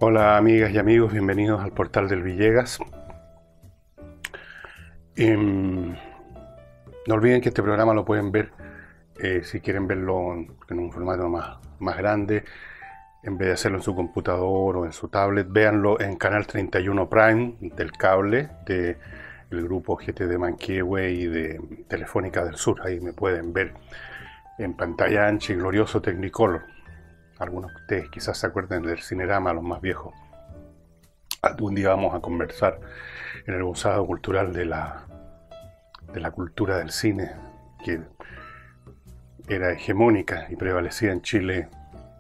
Hola amigas y amigos, bienvenidos al portal del Villegas. No olviden que este programa lo pueden ver, si quieren verlo en un formato más grande, en vez de hacerlo en su computador o en su tablet, véanlo en Canal 31 Prime del cable del grupo GT de Manquehue y de Telefónica del Sur. Ahí me pueden ver en pantalla ancha y glorioso Technicolor. Algunos de ustedes quizás se acuerden del Cinerama, los más viejos. Algún día vamos a conversar en el Museo Cultural de la cultura del cine, que era hegemónica y prevalecía en Chile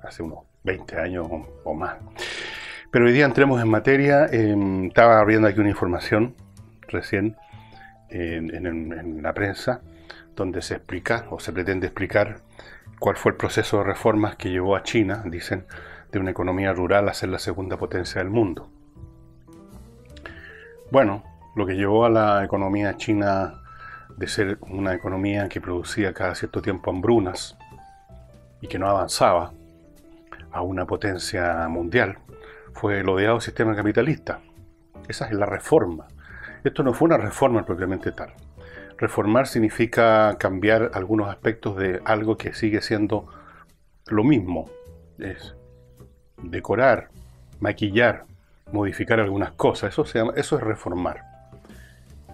hace unos 20 años o más. Pero hoy día entremos en materia. Estaba viendo aquí una información recién en la prensa, donde se explica o se pretende explicar cuál fue el proceso de reformas que llevó a China, dicen, de una economía rural a ser la segunda potencia del mundo. Bueno, lo que llevó a la economía china de ser una economía que producía cada cierto tiempo hambrunas y que no avanzaba a una potencia mundial fue el odiado sistema capitalista. Esa es la reforma. Esto no fue una reforma propiamente tal. Reformar significa cambiar algunos aspectos de algo que sigue siendo lo mismo. Es decorar, maquillar, modificar algunas cosas. Eso es reformar.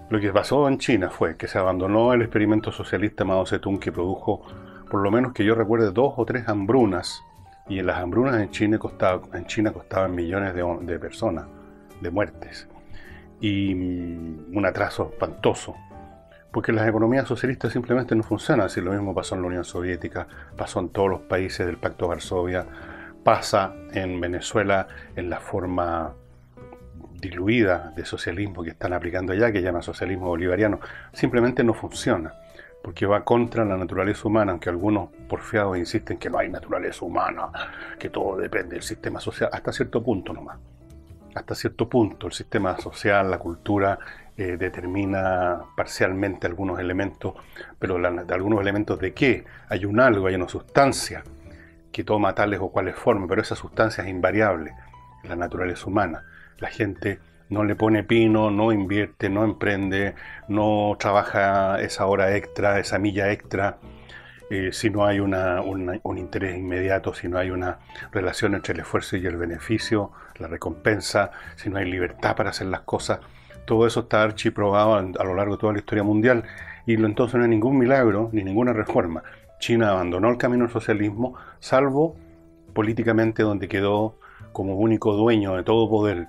Lo que pasó en China fue que se abandonó el experimento socialista Mao Zedong, que produjo, por lo menos que yo recuerde, 2 o 3 hambrunas. Y en las hambrunas en China costaban millones de personas, de muertes. Y un atraso espantoso. Porque las economías socialistas simplemente no funcionan. Si lo mismo pasó en la Unión Soviética, pasó en todos los países del Pacto de Varsovia, pasa en Venezuela en la forma diluida de socialismo que están aplicando allá, que llama socialismo bolivariano. Simplemente no funciona, porque va contra la naturaleza humana, aunque algunos porfiados insisten que no hay naturaleza humana, que todo depende del sistema social, hasta cierto punto nomás. Hasta cierto punto el sistema social, la cultura, determina parcialmente algunos elementos, pero de algunos elementos de qué, hay un algo, hay una sustancia que toma tales o cuales formas, pero esa sustancia es invariable en la naturaleza humana. La gente no le pone pino, no invierte, no emprende, no trabaja esa hora extra, esa milla extra, si no hay un interés inmediato, si no hay una relación entre el esfuerzo y el beneficio, la recompensa, si no hay libertad para hacer las cosas. Todo eso está archiprobado a lo largo de toda la historia mundial, y entonces no hay ningún milagro ni ninguna reforma. China abandonó el camino del socialismo, salvo políticamente, donde quedó como único dueño de todo poder,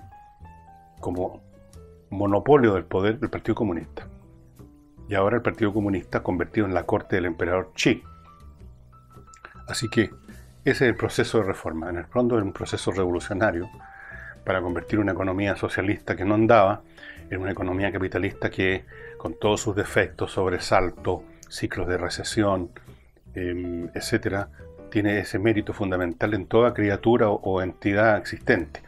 como monopolio del poder, del Partido Comunista. Y ahora el Partido Comunista convertido en la corte del emperador Xi. Así que ese es el proceso de reforma. En el fondo es un proceso revolucionario para convertir una economía socialista que no andaba en una economía capitalista que, con todos sus defectos, sobresaltos, ciclos de recesión, etcétera, tiene ese mérito fundamental en toda criatura o entidad existente.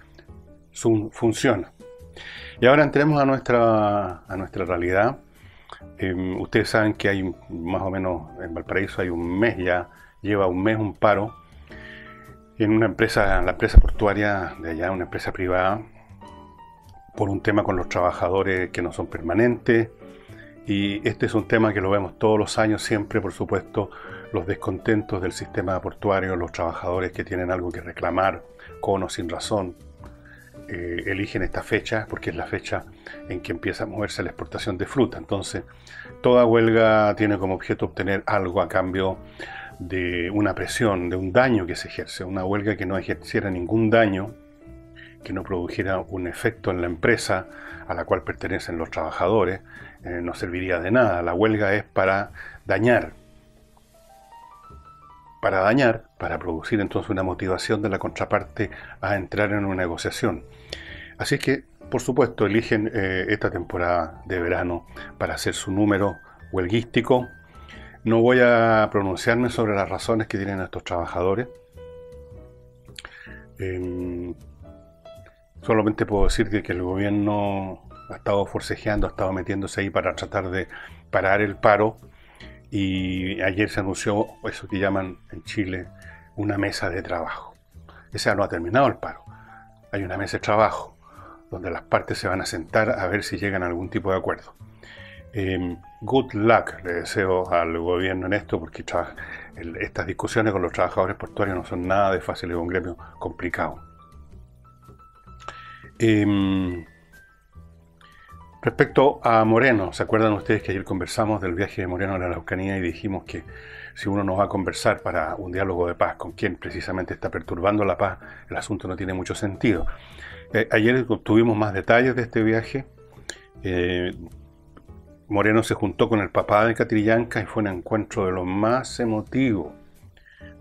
Funciona. Y ahora entremos a nuestra realidad. Ustedes saben que hay más o menos en Valparaíso hay un mes ya, lleva un mes un paro en una empresa, la empresa portuaria de allá, una empresa privada, por un tema con los trabajadores que no son permanentes. Y este es un tema que lo vemos todos los años, siempre, por supuesto, los descontentos del sistema portuario, los trabajadores que tienen algo que reclamar, con o sin razón, eligen esta fecha porque es la fecha en que empieza a moverse la exportación de fruta. Entonces, toda huelga tiene como objeto obtener algo a cambio de una presión, de un daño que se ejerce. Una huelga que no ejerciera ningún daño, que no produjera un efecto en la empresa a la cual pertenecen los trabajadores, no serviría de nada. La huelga es para dañar, para producir entonces una motivación de la contraparte a entrar en una negociación. Así es que, por supuesto, eligen esta temporada de verano para hacer su número huelguístico. No voy a pronunciarme sobre las razones que tienen estos trabajadores. Solamente puedo decir que el gobierno ha estado forcejeando, ha estado metiéndose ahí para tratar de parar el paro, y ayer se anunció eso que llaman en Chile una mesa de trabajo. O sea, no ha terminado el paro. hay una mesa de trabajo donde las partes se van a sentar a ver si llegan a algún tipo de acuerdo. Good luck le deseo al gobierno en esto, porque estas discusiones con los trabajadores portuarios no son nada de fáciles, es un gremio complicado. Respecto a Moreno, ¿se acuerdan ustedes que ayer conversamos del viaje de Moreno a la Araucanía y dijimos que si uno no va a conversar para un diálogo de paz con quien precisamente está perturbando la paz, el asunto no tiene mucho sentido? Ayer tuvimos más detalles de este viaje. Moreno se juntó con el papá de Catrillanca y fue un encuentro de lo más emotivo.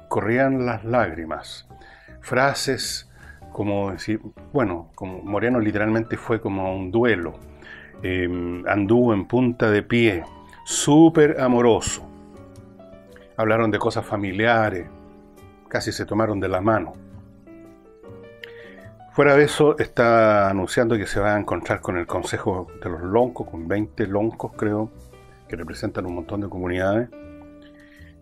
Corrían las lágrimas. Frases como decir, bueno, como Moreno literalmente fue como un duelo. Anduvo en punta de pie, súper amoroso. Hablaron de cosas familiares, casi se tomaron de la mano. Fuera de eso, está anunciando que se va a encontrar con el Consejo de los Loncos, con 20 loncos, creo, que representan un montón de comunidades.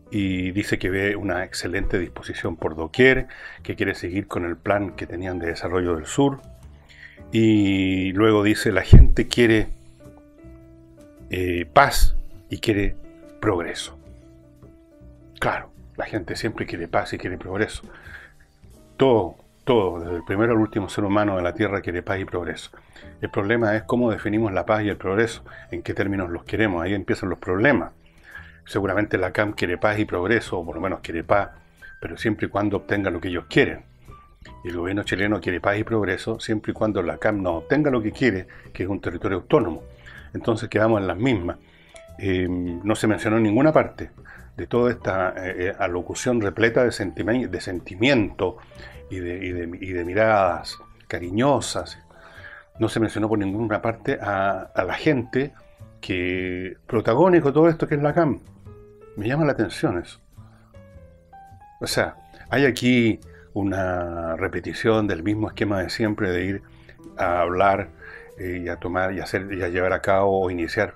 Y dice que ve una excelente disposición por doquier, que quiere seguir con el plan que tenían de desarrollo del sur. Y luego dice, la gente quiere paz y quiere progreso. Claro, la gente siempre quiere paz y quiere progreso. Todo, desde el primero al último ser humano de la Tierra quiere paz y progreso. El problema es cómo definimos la paz y el progreso, en qué términos los queremos, ahí empiezan los problemas. Seguramente la CAM quiere paz y progreso, o por lo menos quiere paz, pero siempre y cuando obtenga lo que ellos quieren. Y el gobierno chileno quiere paz y progreso siempre y cuando la CAM no obtenga lo que quiere, que es un territorio autónomo. Entonces quedamos en las mismas. No se mencionó en ninguna parte de toda esta alocución repleta de sentimiento y de miradas cariñosas. No se mencionó por ninguna parte a la gente que protagónico de todo esto que es la CAM. Me llama la atención eso. O sea, hay aquí una repetición del mismo esquema de siempre, de ir a hablar y a tomar y a llevar a cabo o iniciar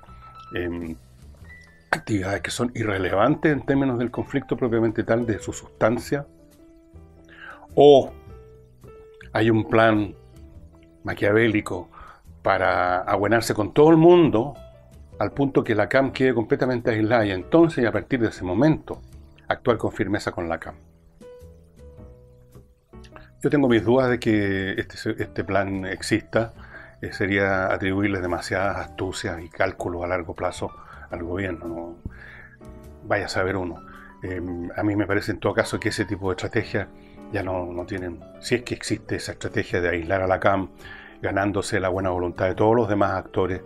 actividades que son irrelevantes en términos del conflicto propiamente tal, de su sustancia. O hay un plan maquiavélico para abuenarse con todo el mundo al punto que la CAM quede completamente aislada y entonces, a partir de ese momento, actuar con firmeza con la CAM. Yo tengo mis dudas de que este plan exista. Sería atribuirles demasiadas astucias y cálculos a largo plazo al gobierno. ¿No? Vaya a saber uno. A mí me parece en todo caso que ese tipo de estrategias ya no tienen, si es que existe esa estrategia de aislar a la CAM, ganándose la buena voluntad de todos los demás actores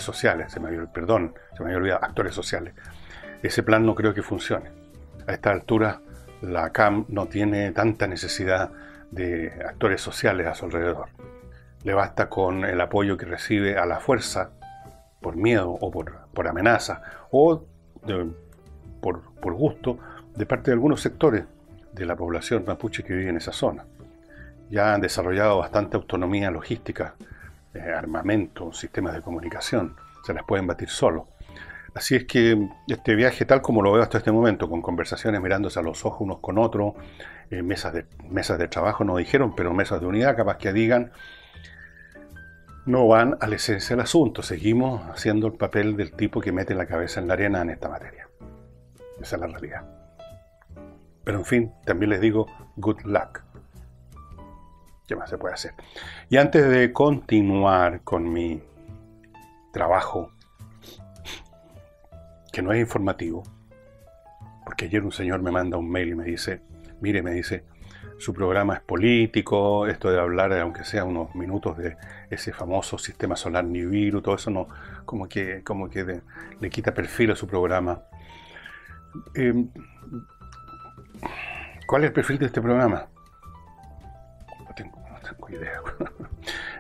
sociales, se me había olvidado, actores sociales. Ese plan no creo que funcione. A esta altura la CAM no tiene tanta necesidad de actores sociales a su alrededor. Le basta con el apoyo que recibe a la fuerza por miedo o por amenaza o por gusto de parte de algunos sectores de la población mapuche que vive en esa zona. Ya han desarrollado bastante autonomía logística, armamento, sistemas de comunicación, se las pueden batir solos. Así es que este viaje, tal como lo veo hasta este momento, con conversaciones mirándose a los ojos unos con otros, mesas de trabajo no dijeron, pero mesas de unidad capaz que digan, no van a la esencia del asunto. Seguimos haciendo el papel del tipo que mete la cabeza en la arena en esta materia. Esa es la realidad. Pero en fin, también les digo, good luck. ¿Qué más se puede hacer? Y antes de continuar con mi trabajo, que no es informativo, porque ayer un señor me manda un mail y me dice, mire, su programa es político, esto de hablar, aunque sea unos minutos de ese famoso sistema solar Nibiru, todo eso no, como que le quita perfil a su programa. ¿Cuál es el perfil de este programa? No tengo idea.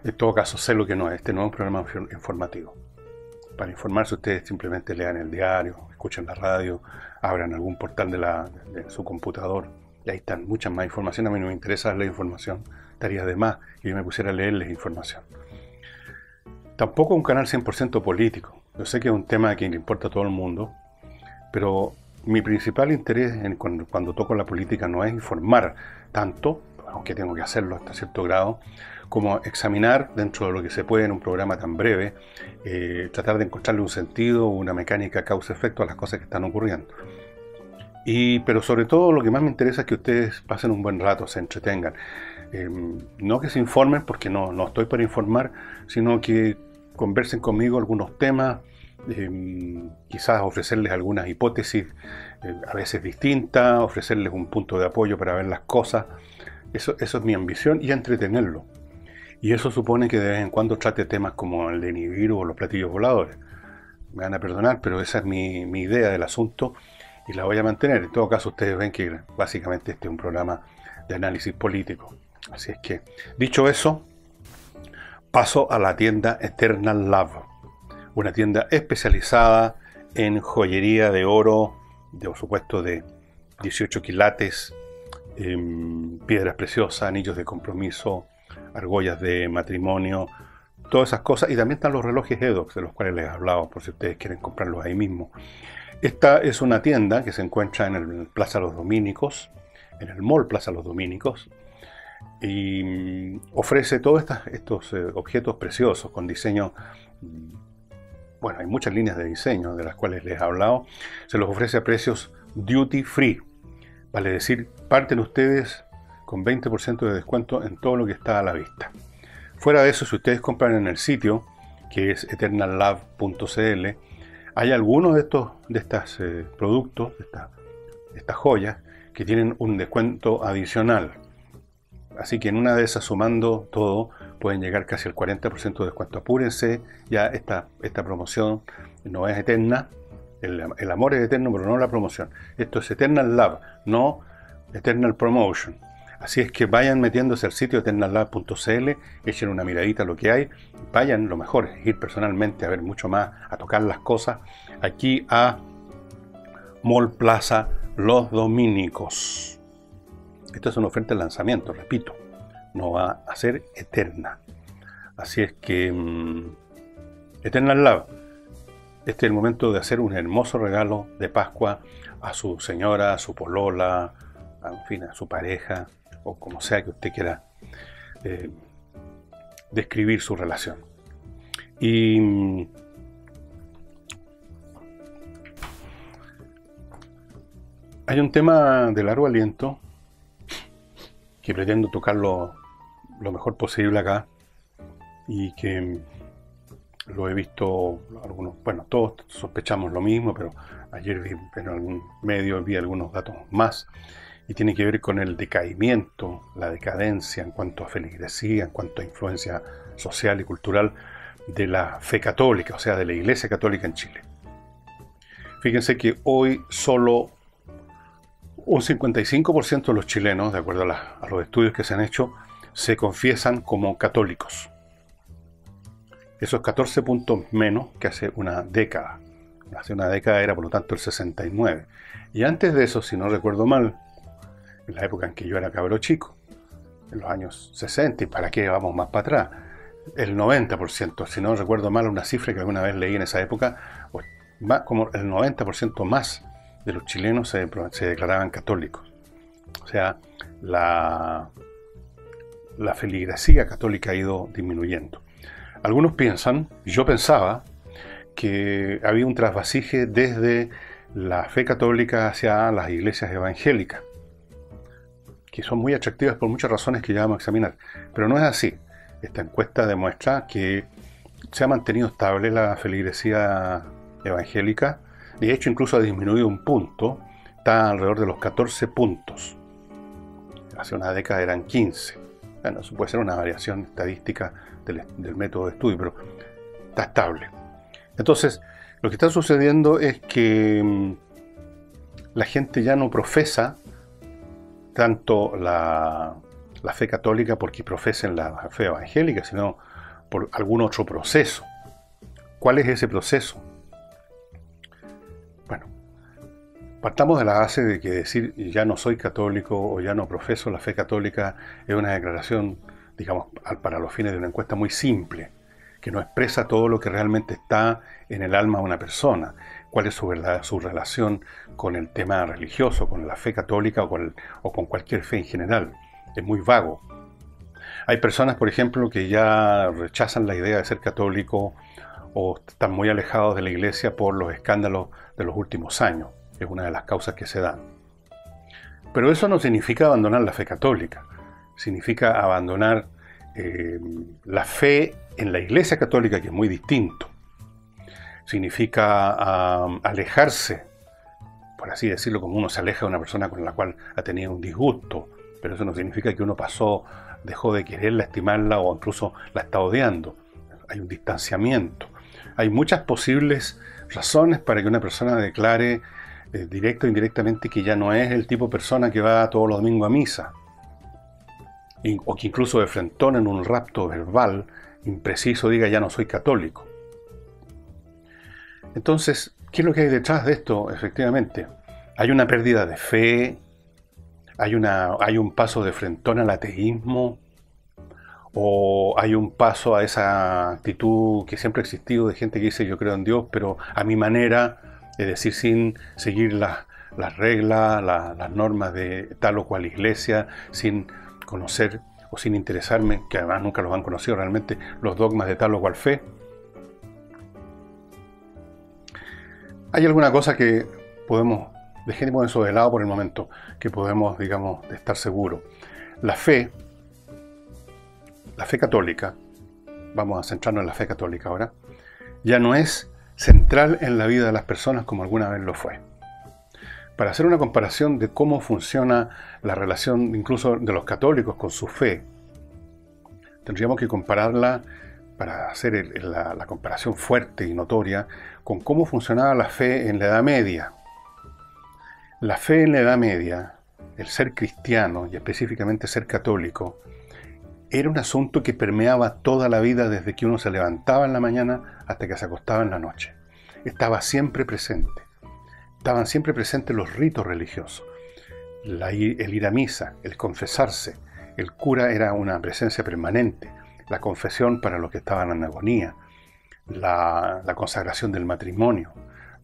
En todo caso, sé lo que no es. Este no es un programa informativo. Para informarse, ustedes simplemente lean el diario, escuchen la radio, abran algún portal de su computador. Y ahí están muchas más informaciones. A mí no me interesa darles información. Estaría de más que yo me pusiera a leerles información. Tampoco un canal 100% político. Yo sé que es un tema que le importa a todo el mundo, pero mi principal interés cuando toco la política no es informar tanto, aunque tengo que hacerlo hasta cierto grado, como examinar dentro de lo que se puede en un programa tan breve, tratar de encontrarle un sentido, una mecánica causa-efecto a las cosas que están ocurriendo. Pero sobre todo lo que más me interesa es que ustedes pasen un buen rato, se entretengan. No que se informen, porque no estoy para informar, sino que conversen conmigo algunos temas, quizás ofrecerles algunas hipótesis a veces distintas, ofrecerles un punto de apoyo para ver las cosas. Eso es mi ambición, y entretenerlo. Y eso supone que de vez en cuando trate temas como el de Nibiru o los platillos voladores. Me van a perdonar, pero esa es mi idea del asunto y la voy a mantener. En todo caso, ustedes ven que básicamente este es un programa de análisis político. Así es que, dicho eso, paso a la tienda Eternal Love, una tienda especializada en joyería de oro, por supuesto de 18 quilates, piedras preciosas, anillos de compromiso, argollas de matrimonio, todas esas cosas. Y también están los relojes Edox, de los cuales les he hablado, por si ustedes quieren comprarlos ahí mismo. Esta es una tienda que se encuentra en el Plaza Los Dominicos, en el Mall Plaza Los Dominicos, y ofrece todos estos objetos preciosos con diseño. Bueno, hay muchas líneas de diseño de las cuales les he hablado. Se los ofrece a precios duty free, vale decir, parten ustedes con 20% de descuento en todo lo que está a la vista. Fuera de eso, si ustedes compran en el sitio, que es eternallove.cl, hay algunos de estos productos, de estas joyas, que tienen un descuento adicional. Así que en una de esas, sumando todo, pueden llegar casi al 40% de descuento. Apúrense, ya esta promoción no es eterna. El amor es eterno, pero no la promoción. Esto es Eternal Love, no Eternal Promotion. Así es que vayan metiéndose al sitio eternallove.cl, echen una miradita a lo que hay, vayan, lo mejor es ir personalmente a ver mucho más, a tocar las cosas, aquí a Mall Plaza Los Dominicos. Esta es una oferta de lanzamiento, repito, no va a ser eterna. Así es que Eternal Love, este es el momento de hacer un hermoso regalo de Pascua a su señora, a su polola, en fin, a su pareja, o como sea que usted quiera describir su relación. Y hay un tema de largo aliento que pretendo tocarlo lo mejor posible acá, y que lo he visto algunos, bueno, todos sospechamos lo mismo, pero ayer vi en algún medio, vi algunos datos más, y tiene que ver con el decaimiento, la decadencia en cuanto a feligresía, en cuanto a influencia social y cultural de la fe católica, o sea, de la Iglesia Católica en Chile. Fíjense que hoy solo un 55% de los chilenos, de acuerdo a los estudios que se han hecho, se confiesan como católicos. Eso es 14 puntos menos que hace una década. Hace una década era, por lo tanto, el 69. Y antes de eso, si no recuerdo mal, en la época en que yo era cabro chico, en los años 60, y para qué vamos más para atrás, el 90%, si no recuerdo mal, una cifra que alguna vez leí en esa época, pues, como el 90% más de los chilenos se declaraban católicos. O sea, la feligresía católica ha ido disminuyendo. Algunos piensan, y yo pensaba, que había un trasvasije desde la fe católica hacia las iglesias evangélicas, que son muy atractivas por muchas razones que ya vamos a examinar. Pero no es así. Esta encuesta demuestra que se ha mantenido estable la feligresía evangélica. De hecho, incluso ha disminuido un punto. Está alrededor de los 14 puntos. Hace una década eran 15. Bueno, eso puede ser una variación estadística del método de estudio, pero está estable. Entonces, lo que está sucediendo es que la gente ya no profesa tanto la fe católica porque profesen la fe evangélica, sino por algún otro proceso. ¿Cuál es ese proceso? Bueno, partamos de la base de que decir ya no soy católico o ya no profeso la fe católica es una declaración, digamos, para los fines de una encuesta muy simple, que no expresa todo lo que realmente está en el alma de una persona, cuál es su relación con el tema religioso, con la fe católica o con cualquier fe en general. es muy vago. Hay personas, por ejemplo, que ya rechazan la idea de ser católico o están muy alejados de la iglesia por los escándalos de los últimos años. Es una de las causas que se dan. Pero eso no significa abandonar la fe católica. Significa abandonar la fe en la iglesia católica, que es muy distinto. Significa alejarse, por así decirlo, como uno se aleja de una persona con la cual ha tenido un disgusto. Pero eso no significa que uno dejó de quererla, estimarla o incluso la está odiando. Hay un distanciamiento. Hay muchas posibles razones para que una persona declare directo o indirectamente que ya no es el tipo de persona que va todos los domingos a misa. O que incluso de frentón en un rapto verbal impreciso diga ya no soy católico. Entonces, ¿qué es lo que hay detrás de esto? Efectivamente, hay una pérdida de fe, hay un paso de frentón al ateísmo, o hay un paso a esa actitud que siempre ha existido de gente que dice yo creo en Dios, pero a mi manera, es decir, sin seguir las reglas, las normas de tal o cual iglesia, sin conocer o sin interesarme, que además nunca los han conocido realmente, los dogmas de tal o cual fe. Hay alguna cosa que podemos, dejemos eso de lado por el momento, que podemos, digamos, estar seguros. La fe católica, vamos a centrarnos en la fe católica ahora, ya no es central en la vida de las personas como alguna vez lo fue. Para hacer una comparación de cómo funciona la relación incluso de los católicos con su fe, tendríamos que compararla, para hacer la comparación fuerte y notoria, con cómo funcionaba la fe en la Edad Media. La fe en la Edad Media, el ser cristiano y específicamente ser católico, era un asunto que permeaba toda la vida desde que uno se levantaba en la mañana hasta que se acostaba en la noche. Estaba siempre presente. Estaban siempre presentes los ritos religiosos. El ir a misa, el confesarse. El cura era una presencia permanente. La confesión para los que estaban en agonía. La consagración del matrimonio.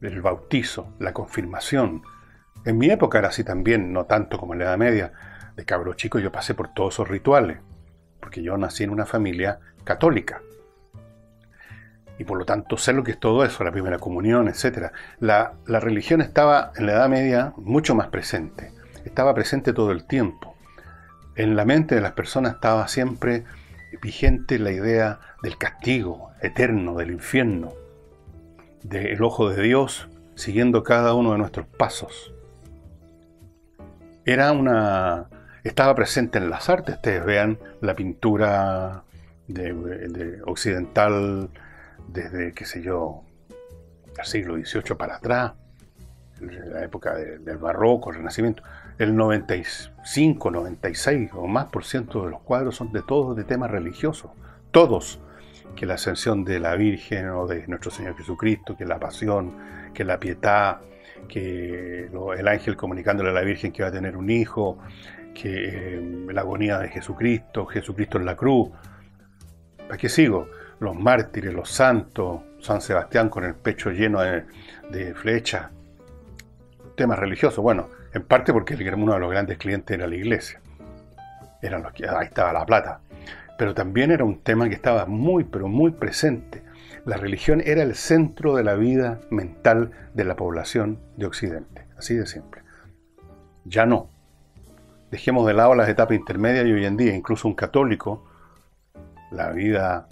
El bautizo, la confirmación. En mi época era así también, no tanto como en la Edad Media. De cabro chico yo pasé por todos esos rituales, porque yo nací en una familia católica. Y por lo tanto sé lo que es todo eso, la primera comunión, etc. La religión estaba en la Edad Media mucho más presente. Estaba presente todo el tiempo. En la mente de las personas estaba siempre vigente la idea del castigo eterno, del infierno, del ojo de Dios siguiendo cada uno de nuestros pasos. Estaba presente en las artes. Ustedes vean la pintura de occidental desde, qué sé yo, el siglo XVIII para atrás, la época del barroco, el renacimiento. El 95, 96 o más por ciento de los cuadros son todos de temas religiosos. Todos. Que la ascensión de la Virgen o de nuestro Señor Jesucristo, que la pasión, que la pietad, que el ángel comunicándole a la Virgen que va a tener un hijo, que la agonía de Jesucristo, Jesucristo en la cruz. ¿Para qué sigo? Los mártires, los santos, San Sebastián con el pecho lleno de flechas. Temas religiosos, bueno, en parte porque uno de los grandes clientes era la iglesia. Eran los que, ahí estaba la plata. Pero también era un tema que estaba muy, pero muy presente. La religión era el centro de la vida mental de la población de Occidente. Así de simple. Ya no. Dejemos de lado las etapas intermedias y hoy en día, incluso un católico, la vida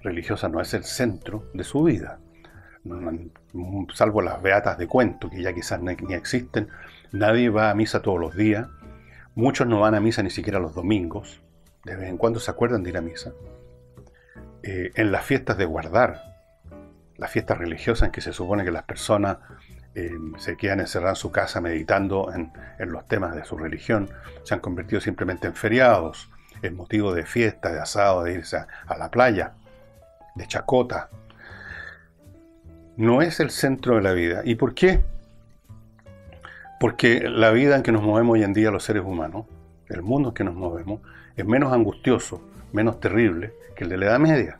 religiosa no es el centro de su vida. Salvo las beatas de cuento, que ya quizás ni existen. Nadie va a misa todos los días. Muchos no van a misa ni siquiera los domingos. De vez en cuando se acuerdan de ir a misa. En las fiestas de guardar, las fiestas religiosas en que se supone que las personas se quedan encerradas en su casa meditando en los temas de su religión, se han convertido simplemente en feriados, en motivo de fiesta, de asado, de irse a la playa, de chacota. No es el centro de la vida. ¿Y por qué? Porque la vida en que nos movemos hoy en día los seres humanos, el mundo en que nos movemos, es menos angustioso, menos terrible que el de la Edad Media.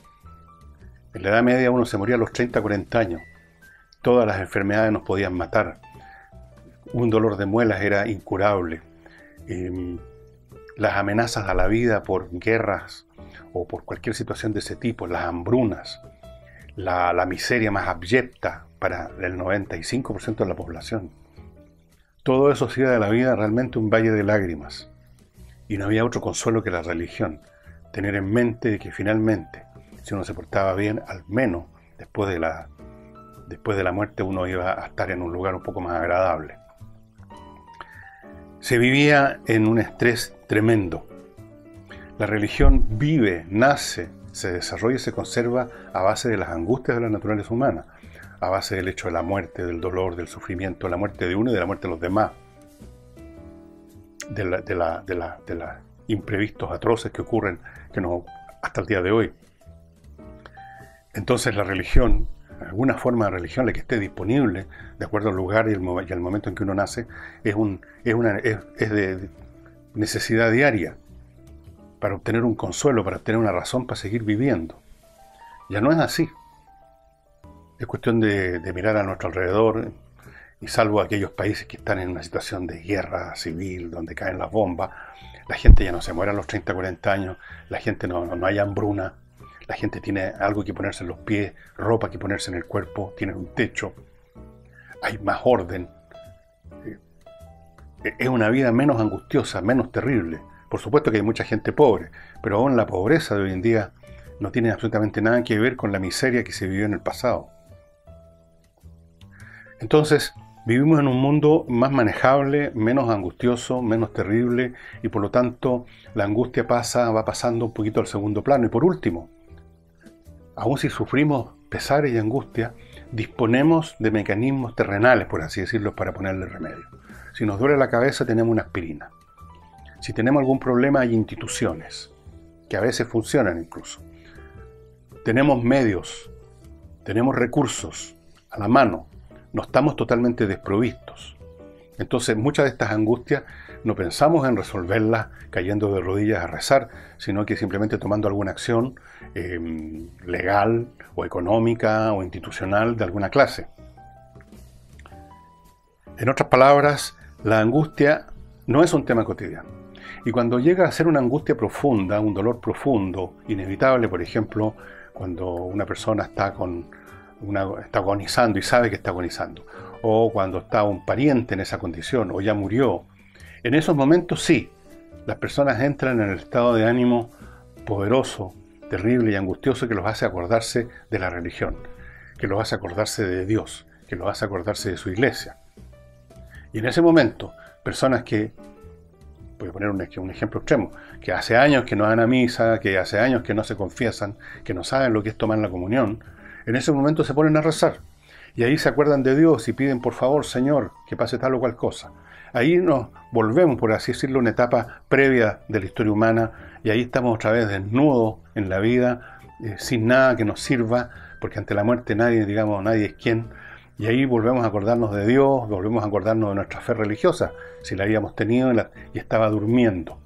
En la Edad Media uno se moría a los 30, 40 años. Todas las enfermedades nos podían matar. Un dolor de muelas era incurable. las amenazas a la vida por guerras o por cualquier situación de ese tipo, las hambrunas, la miseria más abyecta para el 95% de la población. Todo eso hacía de la vida realmente un valle de lágrimas. Y no había otro consuelo que la religión. Tener en mente que finalmente, si uno se portaba bien, al menos después de la muerte uno iba a estar en un lugar un poco más agradable. Se vivía en un estrés tremendo. La religión vive, nace, se desarrolla y se conserva a base de las angustias de la naturaleza humana, a base del hecho de la muerte, del dolor, del sufrimiento, de la muerte de uno y de la muerte de los demás, de los imprevistos atroces que ocurren hasta el día de hoy. Entonces la religión, alguna forma de religión, la que esté disponible, de acuerdo al lugar y al momento en que uno nace, es de necesidad diaria, para obtener un consuelo, para obtener una razón para seguir viviendo. Ya no es así. Es cuestión de mirar a nuestro alrededor, y salvo aquellos países que están en una situación de guerra civil, donde caen las bombas, la gente ya no se muere a los 30, 40 años, la gente no hay hambruna, la gente tiene algo que ponerse en los pies, ropa que ponerse en el cuerpo, tiene un techo, hay más orden. Es una vida menos angustiosa, menos terrible. Por supuesto que hay mucha gente pobre, pero aún la pobreza de hoy en día no tiene absolutamente nada que ver con la miseria que se vivió en el pasado. Entonces, vivimos en un mundo más manejable, menos angustioso, menos terrible, y por lo tanto la angustia va pasando un poquito al segundo plano. Y por último, aun si sufrimos pesares y angustia, disponemos de mecanismos terrenales, por así decirlo, para ponerle remedio. Si nos duele la cabeza, tenemos una aspirina. Si tenemos algún problema, hay instituciones, que a veces funcionan incluso. Tenemos medios, tenemos recursos a la mano, no estamos totalmente desprovistos. Entonces, muchas de estas angustias no pensamos en resolverlas cayendo de rodillas a rezar, sino que simplemente tomando alguna acción legal o económica o institucional de alguna clase. En otras palabras, la angustia no es un tema cotidiano. Y cuando llega a ser una angustia profunda, un dolor profundo, inevitable, por ejemplo, cuando una persona está agonizando y sabe que está agonizando, o cuando está un pariente en esa condición, o ya murió, en esos momentos sí, las personas entran en el estado de ánimo poderoso, terrible y angustioso que los hace acordarse de la religión, que los hace acordarse de Dios, que los hace acordarse de su iglesia. Y en ese momento, personas que, voy a poner un ejemplo extremo, que hace años que no van a misa, que hace años que no se confiesan, que no saben lo que es tomar la comunión, en ese momento se ponen a rezar. Y ahí se acuerdan de Dios y piden, por favor, Señor, que pase tal o cual cosa. Ahí nos volvemos, por así decirlo, a una etapa previa de la historia humana, y ahí estamos otra vez desnudos en la vida, sin nada que nos sirva, porque ante la muerte nadie es quién. Y ahí volvemos a acordarnos de Dios, volvemos a acordarnos de nuestra fe religiosa, si la habíamos tenido y estaba durmiendo.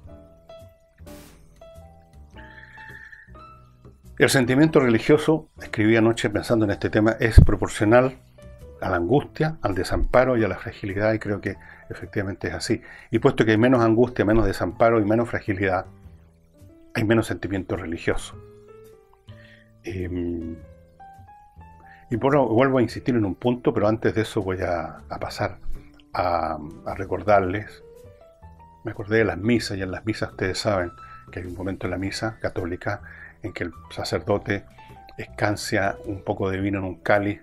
El sentimiento religioso, escribí anoche pensando en este tema, es proporcional a la angustia, al desamparo y a la fragilidad, y creo que efectivamente es así. Y puesto que hay menos angustia, menos desamparo y menos fragilidad, hay menos sentimiento religioso. Y vuelvo a insistir en un punto, pero antes de eso voy a pasar a recordarles. Me acordé de las misas, y en las misas ustedes saben que hay un momento en la misa católica en que el sacerdote escancia un poco de vino en un cáliz,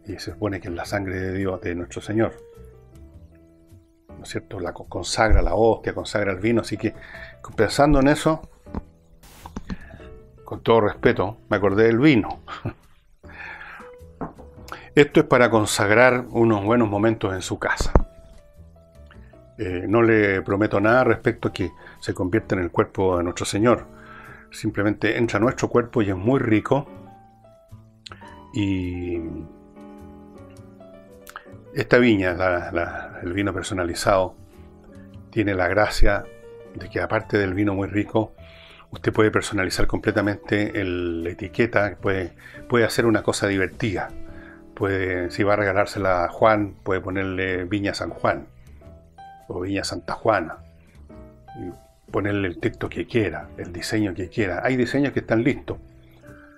y se supone que es la sangre de Dios, de nuestro Señor, ¿no es cierto? Consagra la hostia, consagra el vino, así que pensando en eso, con todo respeto, me acordé del vino. Esto es para consagrar unos buenos momentos en su casa. No le prometo nada respecto a que se convierta en el cuerpo de nuestro Señor. Simplemente entra a nuestro cuerpo y es muy rico. Y esta viña, el vino personalizado, tiene la gracia de que aparte del vino muy rico, usted puede personalizar completamente la etiqueta, puede hacer una cosa divertida. Si va a regalársela a Juan, puede ponerle Viña San Juan o Viña Santa Juana. ponerle el texto que quiera, el diseño que quiera. Hay diseños que están listos.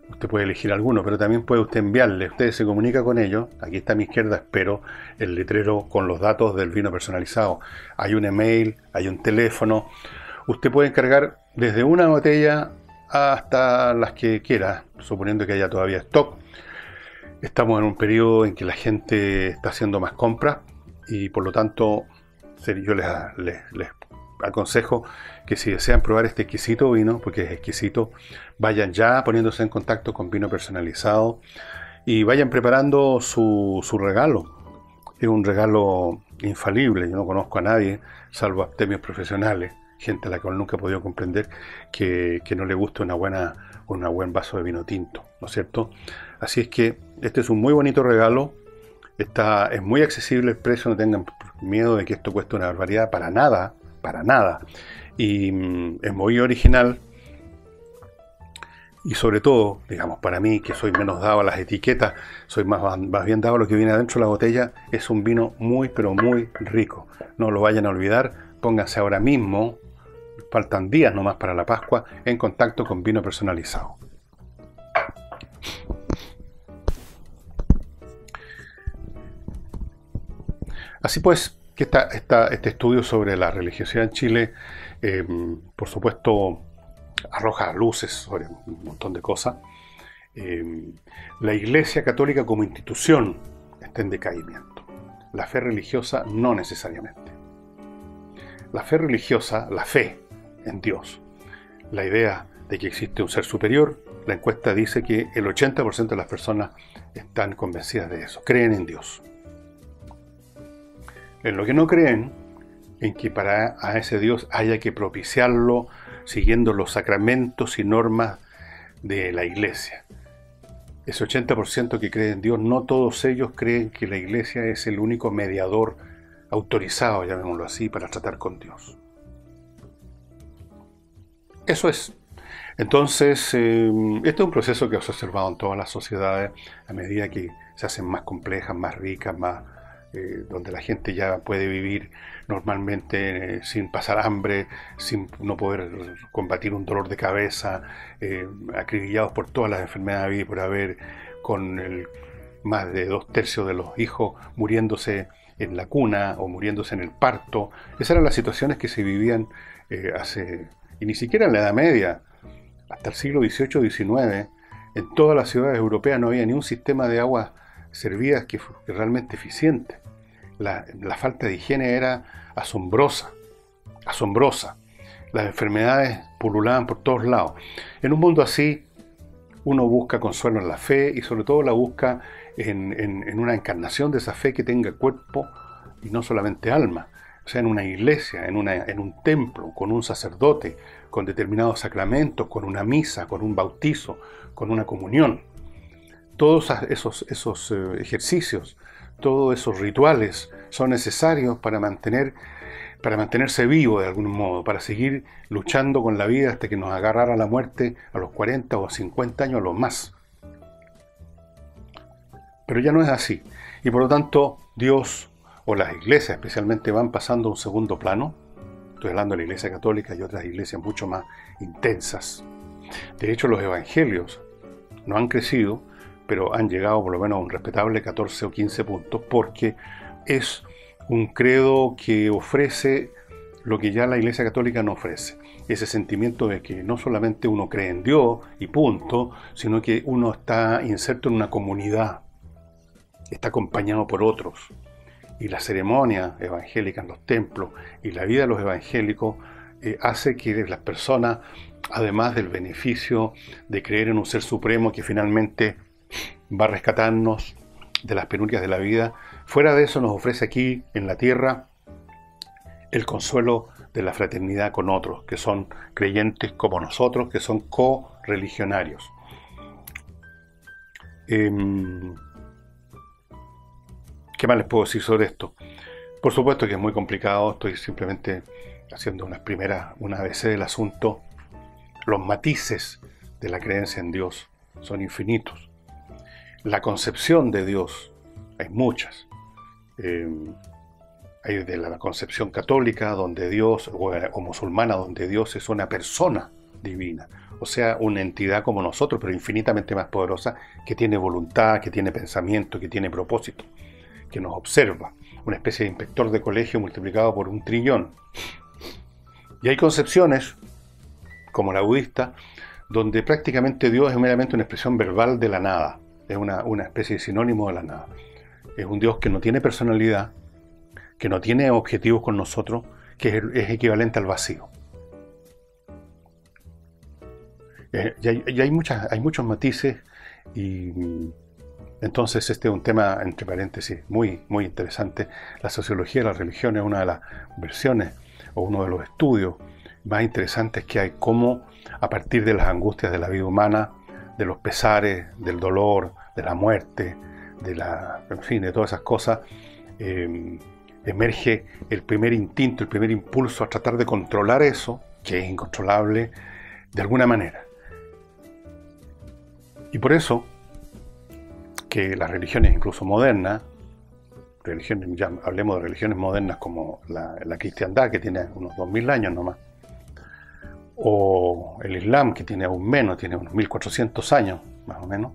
Usted puede elegir alguno, pero también puede usted enviarle. Usted se comunica con ellos. Aquí está a mi izquierda, espero, el letrero con los datos del vino personalizado. Hay un email, hay un teléfono. Usted puede encargar desde una botella hasta las que quiera, suponiendo que haya todavía stock. Estamos en un periodo en que la gente está haciendo más compras y por lo tanto yo les aconsejo que si desean probar este exquisito vino, porque es exquisito, vayan ya poniéndose en contacto con Vino Personalizado y vayan preparando su regalo. Es un regalo infalible. Yo no conozco a nadie, salvo abstemios profesionales, gente a la cual nunca he podido comprender que no le guste un buen vaso de vino tinto, ¿no es cierto? Así es que este es un muy bonito regalo. Es muy accesible el precio, no tengan miedo de que esto cueste una barbaridad, para nada. Y es muy original. Y sobre todo, digamos, para mí, que soy menos dado a las etiquetas, soy más bien dado a lo que viene adentro de la botella, es un vino muy, pero muy rico. No lo vayan a olvidar, pónganse ahora mismo, faltan días nomás para la Pascua, en contacto con Vino Personalizado. Así pues, que este estudio sobre la religiosidad en Chile, por supuesto, arroja luces sobre un montón de cosas. La Iglesia Católica como institución está en decaimiento. La fe religiosa no necesariamente. La fe religiosa, la fe en Dios, la idea de que existe un ser superior, la encuesta dice que el 80% de las personas están convencidas de eso, creen en Dios. En lo que no creen, en que a ese Dios haya que propiciarlo siguiendo los sacramentos y normas de la Iglesia. Ese 80% que cree en Dios, no todos ellos creen que la Iglesia es el único mediador autorizado, llamémoslo así, para tratar con Dios. Eso es. Entonces, este es un proceso que se ha observado en todas las sociedades a medida que se hacen más complejas, más ricas, donde la gente ya puede vivir normalmente sin pasar hambre, sin no poder combatir un dolor de cabeza, acribillados por todas las enfermedades y por haber, con más de 2/3 de los hijos muriéndose en la cuna o muriéndose en el parto. Esas eran las situaciones que se vivían y ni siquiera en la Edad Media, hasta el siglo XVIII, XIX, en todas las ciudades europeas no había ni un sistema de aguas servidas que realmente eficiente. La falta de higiene era asombrosa. Las enfermedades pululaban por todos lados. En un mundo así, uno busca consuelo en la fe y sobre todo la busca en una encarnación de esa fe que tenga cuerpo y no solamente alma. O sea, en una iglesia, en un templo, con un sacerdote, con determinados sacramentos, con una misa, con un bautizo, con una comunión. Todos esos ejercicios, todos esos rituales son necesarios para mantenerse vivo de algún modo, para seguir luchando con la vida hasta que nos agarrara la muerte a los 40 o 50 años a lo más. Pero ya no es así. Y por lo tanto, Dios o las iglesias especialmente van pasando a un segundo plano. Estoy hablando de la Iglesia Católica y otras iglesias mucho más intensas. De hecho, los evangelios no han crecido, pero han llegado por lo menos a un respetable 14 o 15 puntos, porque es un credo que ofrece lo que ya la Iglesia Católica no ofrece. Ese sentimiento de que no solamente uno cree en Dios y punto, sino que uno está inserto en una comunidad, está acompañado por otros. Y la ceremonia evangélica en los templos y la vida de los evangélicos hace que las personas, además del beneficio de creer en un ser supremo que finalmente va a rescatarnos de las penurias de la vida, fuera de eso nos ofrece aquí en la tierra el consuelo de la fraternidad con otros, que son creyentes como nosotros, que son co-religionarios. ¿Qué más les puedo decir sobre esto? Por supuesto que es muy complicado, estoy simplemente haciendo una ABC del asunto. Los matices de la creencia en Dios son infinitos. La concepción de Dios, hay muchas. Hay de la concepción católica, donde Dios, o musulmana, donde Dios es una persona divina, o sea, una entidad como nosotros, pero infinitamente más poderosa, que tiene voluntad, que tiene pensamiento, que tiene propósito, que nos observa, una especie de inspector de colegio multiplicado por 1.000.000.000. Y hay concepciones, como la budista, donde prácticamente Dios es meramente una expresión verbal de la nada, es una especie de sinónimo de la nada. Es un Dios que no tiene personalidad, que no tiene objetivos con nosotros, que es equivalente al vacío. Y hay muchos matices, y entonces este es un tema, entre paréntesis, muy, muy interesante. La sociología de la religión es una de las versiones o uno de los estudios más interesantes que hay, cómo a partir de las angustias de la vida humana, de los pesares, del dolor, de la muerte, en fin, de todas esas cosas, emerge el primer instinto, el primer impulso a tratar de controlar eso, que es incontrolable, de alguna manera. Y por que las religiones, incluso modernas, ya hablemos de religiones modernas como la cristiandad, que tiene unos 2000 años nomás, o el Islam, que tiene aún menos, tiene unos 1400 años más o menos,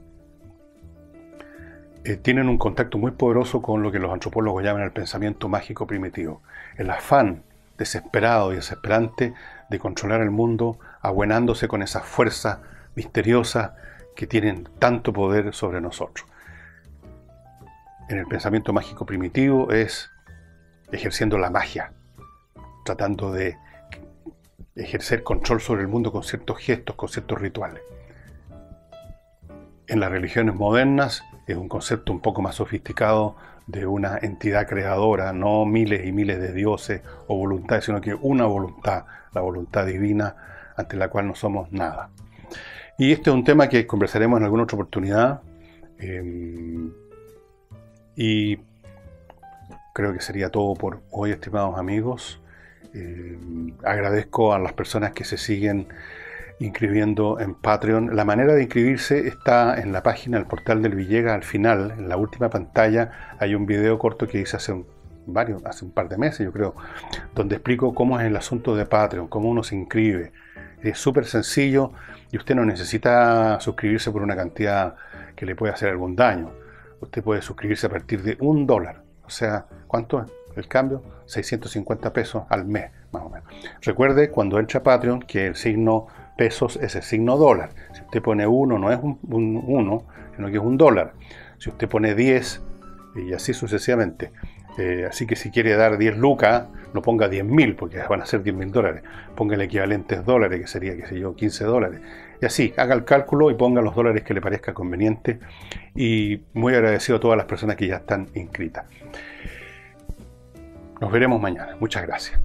tienen un contacto muy poderoso con lo que los antropólogos llaman el pensamiento mágico primitivo, el afán desesperado y desesperante de controlar el mundo, abuenándose con esas fuerzas misteriosas que tienen tanto poder sobre nosotros. En el pensamiento mágico primitivo es ejerciendo la magia, tratando de ejercer control sobre el mundo con ciertos gestos, con ciertos rituales. En las religiones modernas es un concepto un poco más sofisticado de una entidad creadora, no miles y miles de dioses o voluntades, sino que una voluntad, la voluntad divina, ante la cual no somos nada. Y este es un tema que conversaremos en alguna otra oportunidad, y creo que sería todo por hoy, estimados amigos. Agradezco a las personas que se siguen inscribiendo en Patreon. La manera de inscribirse está en la página, el portal del Villegas. Al final, en la última pantalla, hay un video corto que hice hace un par de meses, yo creo, donde explico cómo es el asunto de Patreon, cómo uno se inscribe. Es súper sencillo y usted no necesita suscribirse por una cantidad que le puede hacer algún daño. Usted puede suscribirse a partir de $1. O sea, ¿cuánto es el cambio? 650 pesos al mes, más o menos. Recuerde, cuando entra a Patreon, que el signo pesos es el signo dólar. Si usted pone 1, no es un 1, sino que es $1. Si usted pone 10, y así sucesivamente. Así que si quiere dar 10 lucas, no ponga 10.000, porque van a ser $10.000. Ponga el equivalente en dólares, que sería, qué sé yo, $15. Y así, haga el cálculo y ponga los dólares que le parezca conveniente. Y muy agradecido a todas las personas que ya están inscritas. Nos veremos mañana. Muchas gracias.